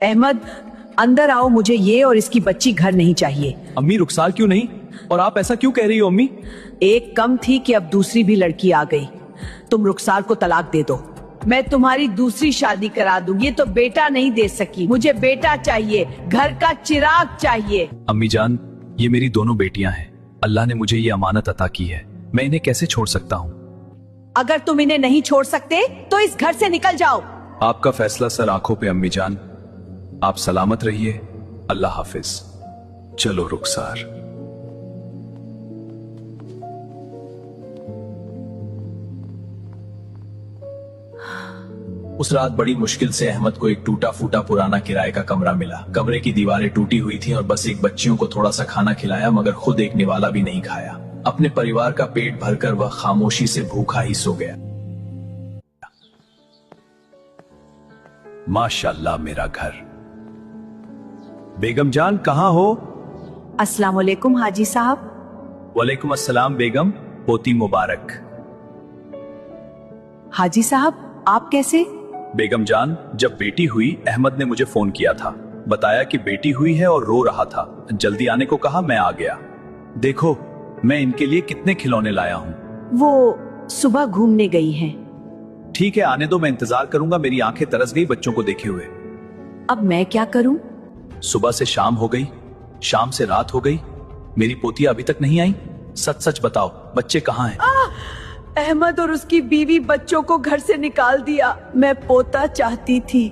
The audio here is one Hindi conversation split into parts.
अहमद, अंदर आओ, मुझे ये और इसकी बच्ची घर नहीं चाहिए। अम्मी रुखसार क्यों नहीं? और आप ऐसा क्यों कह रही हो अम्मी? एक कम थी कि अब दूसरी भी लड़की आ गई। तुम रुखसार को तलाक दे दो, मैं तुम्हारी दूसरी शादी करा दूंगी। ये तो बेटा नहीं दे सकी, मुझे बेटा चाहिए, घर का चिराग चाहिए। अम्मी जान, ये मेरी दोनों बेटियां हैं। अल्लाह ने मुझे ये अमानत अता की है, मैं इन्हें कैसे छोड़ सकता हूँ? अगर तुम इन्हें नहीं छोड़ सकते तो इस घर से निकल जाओ। आपका फैसला सर आंखों पे अम्मी जान। आप सलामत रहिए, अल्लाह हाफिज। चलो रुखसार। उस रात बड़ी मुश्किल से अहमद को एक टूटा फूटा पुराना किराए का कमरा मिला। कमरे की दीवारें टूटी हुई थीं और बस एक बच्चियों को थोड़ा सा खाना खिलाया, मगर खुद एक निवाला भी नहीं खाया। अपने परिवार का पेट भरकर वह खामोशी से भूखा ही सो गया। माशाल्लाह मेरा घर। बेगम जान कहाँ हो? अस्सलाम वालेकुम हाजी साहब। वालेकुम अस्सलाम बेगम, पोती मुबारक। हाजी साहब, आप कैसे? बेगम जान, जब बेटी हुई अहमद ने मुझे फोन किया था, बताया कि बेटी हुई है और रो रहा था। जल्दी आने को कहा, मैं आ गया। देखो मैं इनके लिए कितने खिलौने लाया हूँ। वो सुबह घूमने गई हैं। ठीक है, आने दो, मैं इंतजार करूंगा। मेरी आंखें तरस गई बच्चों को देखे हुए। अब मैं क्या करूं? सुबह से शाम हो गई, शाम से रात हो गई, मेरी पोतियां अभी तक नहीं आई। सच सच बताओ, बच्चे कहाँ हैं? अहमद और उसकी बीवी बच्चों को घर से निकाल दिया। मैं पोता चाहती थी।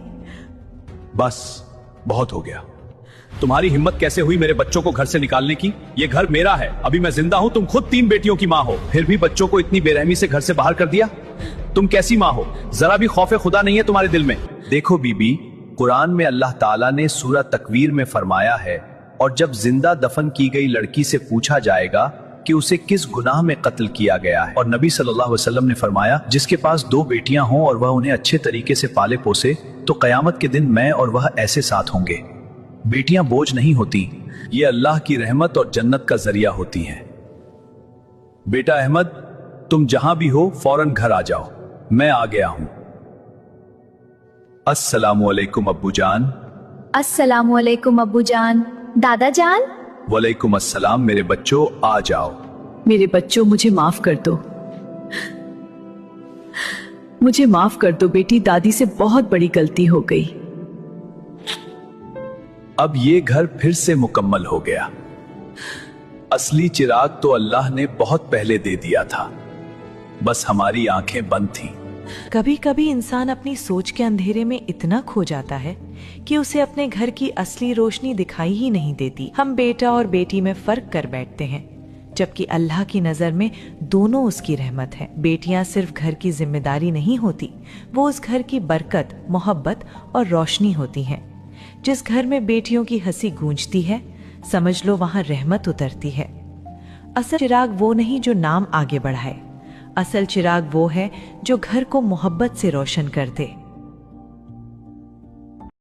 बस बहुत हो गया। तुम्हारी हिम्मत कैसे हुई मेरे बच्चों को घर से निकालने की? ये घर मेरा है, अभी मैं जिंदा हूँ। तुम खुद 3 बेटियों की माँ हो, फिर भी बच्चों को इतनी बेरहमी से घर से बाहर कर दिया। तुम कैसी माँ हो? जरा भी खौफे खुदा नहीं है तुम्हारे दिल में। देखो बीबी, कुरान में अल्लाह ताला ने सूरह तकवीर में फरमाया है, और जब जिंदा दफन की गई लड़की से पूछा जाएगा कि उसे किस गुनाह में कत्ल किया गया है, और नबी सल्लल्लाहु अलैहि वसल्लम ने फरमाया जिसके पास 2 बेटियां हों और वह उन्हें अच्छे तरीके से पाले पोसे, तो कयामत के दिन मैं और वह ऐसे साथ होंगे। बेटियां बोझ नहीं होती, ये अल्लाह की रहमत और जन्नत का जरिया होती हैं। बेटा अहमद, तुम जहां भी हो फौरन घर आ जाओ, मैं आ गया हूं। अस्सलामु अलैकुम अब्बू जान। अस्सलामु अलैकुम अब्बू जान। दादा जान। वालेकुम अस्सलाम मेरे बच्चों, आ जाओ। मेरे बच्चों, मुझे माफ कर दो, मुझे माफ कर दो बेटी, दादी से बहुत बड़ी गलती हो गई। अब ये घर फिर से मुकम्मल हो गया। असली चिराग तो अल्लाह ने बहुत पहले दे दिया था, बस हमारी आंखें बंद थीं। कभी कभी इंसान अपनी सोच के अंधेरे में इतना खो जाता है कि उसे अपने घर की असली रोशनी दिखाई ही नहीं देती। हम बेटा और बेटी में फर्क कर बैठते हैं, जबकि अल्लाह की नजर में दोनों उसकी रहमत है। बेटियां सिर्फ घर की जिम्मेदारी नहीं होती, वो उस घर की बरकत, मोहब्बत और रोशनी होती हैं। जिस घर में बेटियों की हंसी गूंजती है, समझ लो वहां रहमत उतरती है। असल चिराग वो नहीं जो नाम आगे बढ़ाए, असल चिराग वो है जो घर को मोहब्बत से रोशन कर दे।